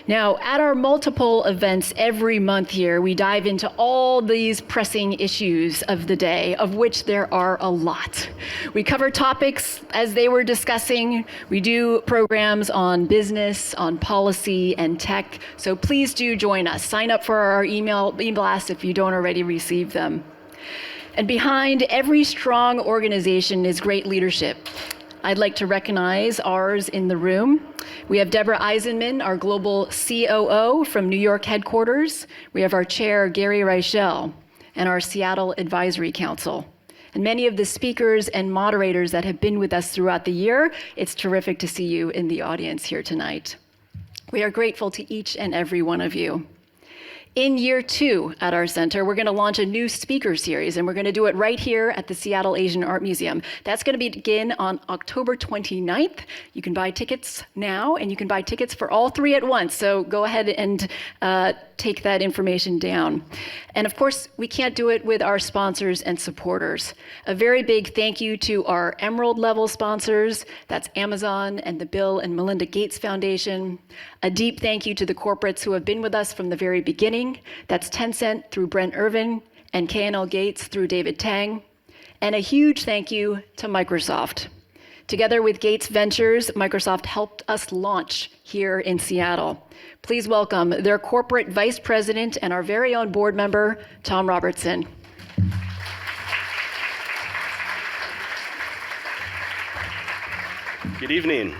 Now, at our multiple events every month here, we dive into all these pressing issues of the day, of which there are a lot. We cover topics as they were discussing. We do programs on business, on policy, and tech. So please do join us. Sign up for our email blasts if you don't already receive them. And behind every strong organization is great leadership. I'd like to recognize ours in the room. We have Debra Eisenman, our global COO from New York headquarters. We have our chair, Gary Reichel, and our Seattle Advisory Council. And many of the speakers and moderators that have been with us throughout the year, it's terrific to see you in the audience here tonight. We are grateful to each and every one of you. In year 2 at our center, we're going to launch a new speaker series, and we're going to do it right here at the Seattle Asian Art Museum. That's going to begin on October 29th. You can buy tickets now, and you can buy tickets for all 3 at once. So go ahead and take that information down. And of course, we can't do it with our sponsors and supporters. A very big thank you to our Emerald level sponsors. That's Amazon and the Bill and Melinda Gates Foundation. A deep thank you to the corporates who have been with us from the very beginning. That's Tencent through Brent Irvin and K&L Gates through David Tang. And a huge thank you to Microsoft. Together with Gates Ventures, Microsoft helped us launch here in Seattle. Please welcome their corporate vice president and our very own board member, Tom Robertson. Good evening.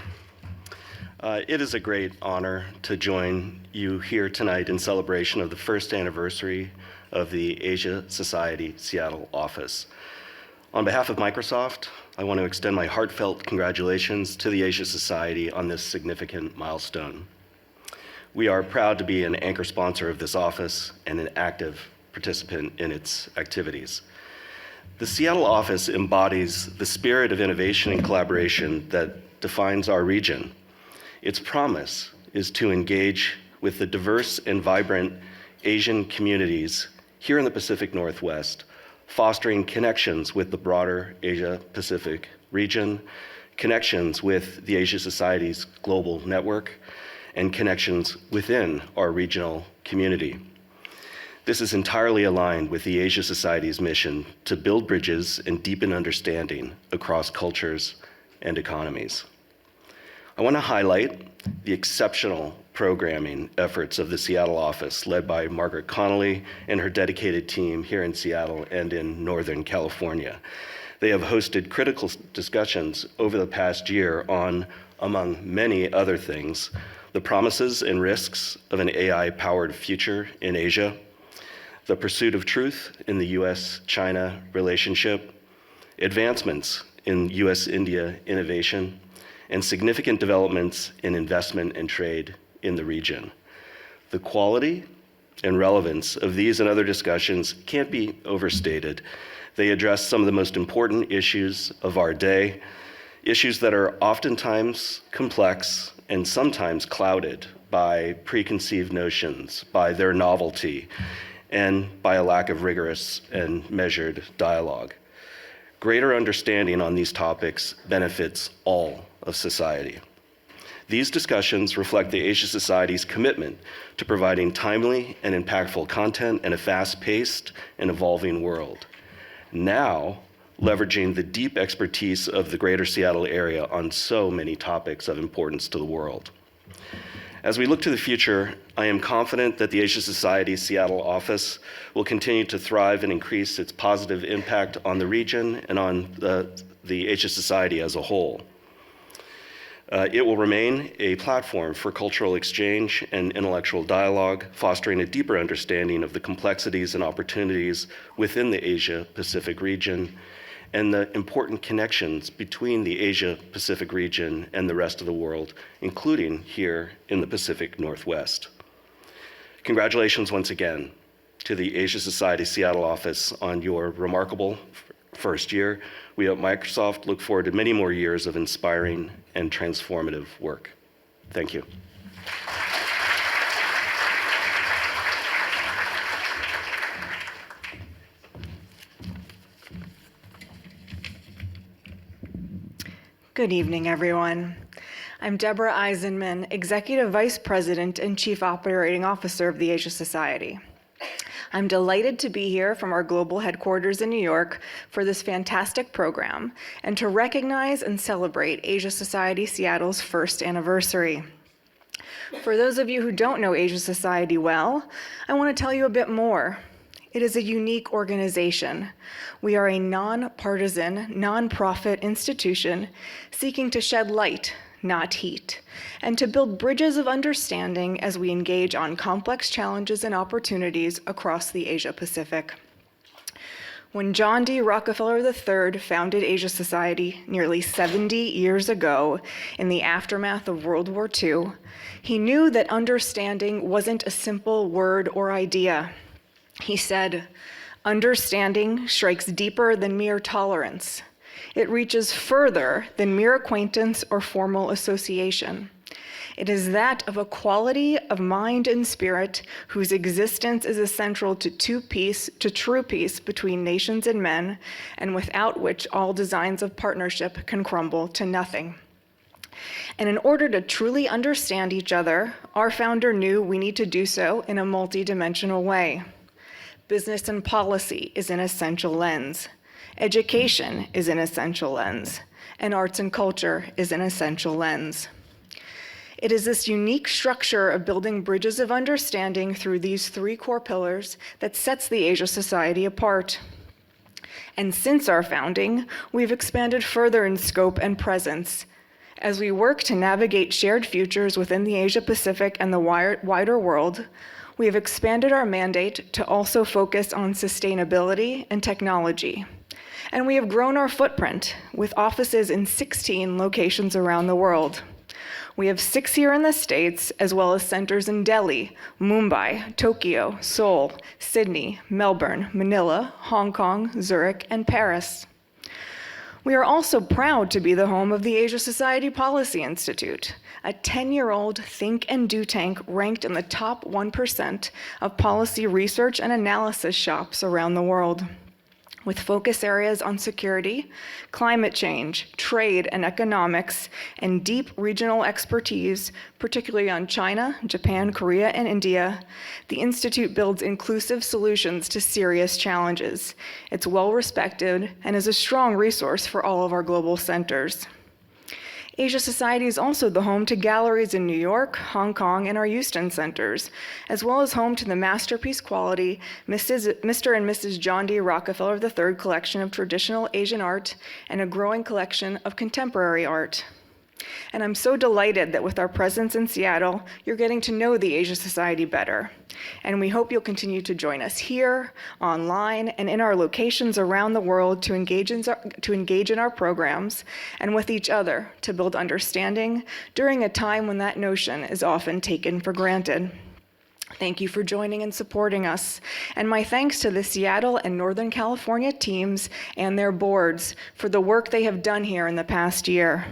It is a great honor to join you here tonight in celebration of the first anniversary of the Asia Society Seattle office. On behalf of Microsoft, I want to extend my heartfelt congratulations to the Asia Society on this significant milestone. We are proud to be an anchor sponsor of this office and an active participant in its activities. The Seattle office embodies the spirit of innovation and collaboration that defines our region. Its promise is to engage with the diverse and vibrant Asian communities here in the Pacific Northwest, fostering connections with the broader Asia-Pacific region, connections with the Asia Society's global network, and connections within our regional community. This is entirely aligned with the Asia Society's mission to build bridges and deepen understanding across cultures and economies. I want to highlight the exceptional programming efforts of the Seattle office, led by Margaret Connolly and her dedicated team here in Seattle and in Northern California. They have hosted critical discussions over the past year on, among many other things, the promises and risks of an AI-powered future in Asia, the pursuit of truth in the US-China relationship, advancements in US-India innovation, and significant developments in investment and trade in the region. The quality and relevance of these and other discussions can't be overstated. They address some of the most important issues of our day, issues that are oftentimes complex and sometimes clouded by preconceived notions, by their novelty, and by a lack of rigorous and measured dialogue. Greater understanding on these topics benefits all of society. These discussions reflect the Asia Society's commitment to providing timely and impactful content in a fast-paced and evolving world. Now, leveraging the deep expertise of the greater Seattle area on so many topics of importance to the world. As we look to the future, I am confident that the Asia Society Seattle office will continue to thrive and increase its positive impact on the region and on the Asia Society as a whole. It will remain a platform for cultural exchange and intellectual dialogue, fostering a deeper understanding of the complexities and opportunities within the Asia-Pacific region and the important connections between the Asia-Pacific region and the rest of the world, including here in the Pacific Northwest. Congratulations once again to the Asia Society Seattle office on your remarkable first year. We at Microsoft look forward to many more years of inspiring and transformative work. Thank you. Good evening, everyone. I'm Debra Eisenman, Executive Vice President and Chief Operating Officer of the Asia Society. I'm delighted to be here from our global headquarters in New York for this fantastic program and to recognize and celebrate Asia Society Seattle's first anniversary. For those of you who don't know Asia Society well, I want to tell you a bit more. It is a unique organization. We are a nonpartisan, nonprofit institution seeking to shed light, not heat, and to build bridges of understanding as we engage on complex challenges and opportunities across the Asia Pacific. When John D. Rockefeller III founded Asia Society nearly 70 years ago in the aftermath of World War II, he knew that understanding wasn't a simple word or idea. He said, "Understanding strikes deeper than mere tolerance. It reaches further than mere acquaintance or formal association. It is that of a quality of mind and spirit whose existence is essential to true peace between nations and men, and without which all designs of partnership can crumble to nothing." And in order to truly understand each other, our founder knew we need to do so in a multidimensional way. Business and policy is an essential lens. Education is an essential lens, and arts and culture is an essential lens. It is this unique structure of building bridges of understanding through these three core pillars that sets the Asia Society apart. And since our founding, we've expanded further in scope and presence. As we work to navigate shared futures within the Asia Pacific and the wider world, we have expanded our mandate to also focus on sustainability and technology. And we have grown our footprint with offices in 16 locations around the world. We have 6 here in the States, as well as centers in Delhi, Mumbai, Tokyo, Seoul, Sydney, Melbourne, Manila, Hong Kong, Zurich, and Paris. We are also proud to be the home of the Asia Society Policy Institute, a 10-year-old think and do tank ranked in the top 1% of policy research and analysis shops around the world. With focus areas on security, climate change, trade and economics, and deep regional expertise, particularly on China, Japan, Korea, and India, the Institute builds inclusive solutions to serious challenges. It's well respected and is a strong resource for all of our global centers. Asia Society is also the home to galleries in New York, Hong Kong, and our Houston centers, as well as home to the masterpiece quality Mr. and Mrs. John D. Rockefeller III collection of traditional Asian art and a growing collection of contemporary art. And I'm so delighted that with our presence in Seattle, you're getting to know the Asia Society better. And we hope you'll continue to join us here, online, and in our locations around the world to engage in our programs and with each other to build understanding during a time when that notion is often taken for granted. Thank you for joining and supporting us. And my thanks to the Seattle and Northern California teams and their boards for the work they have done here in the past year.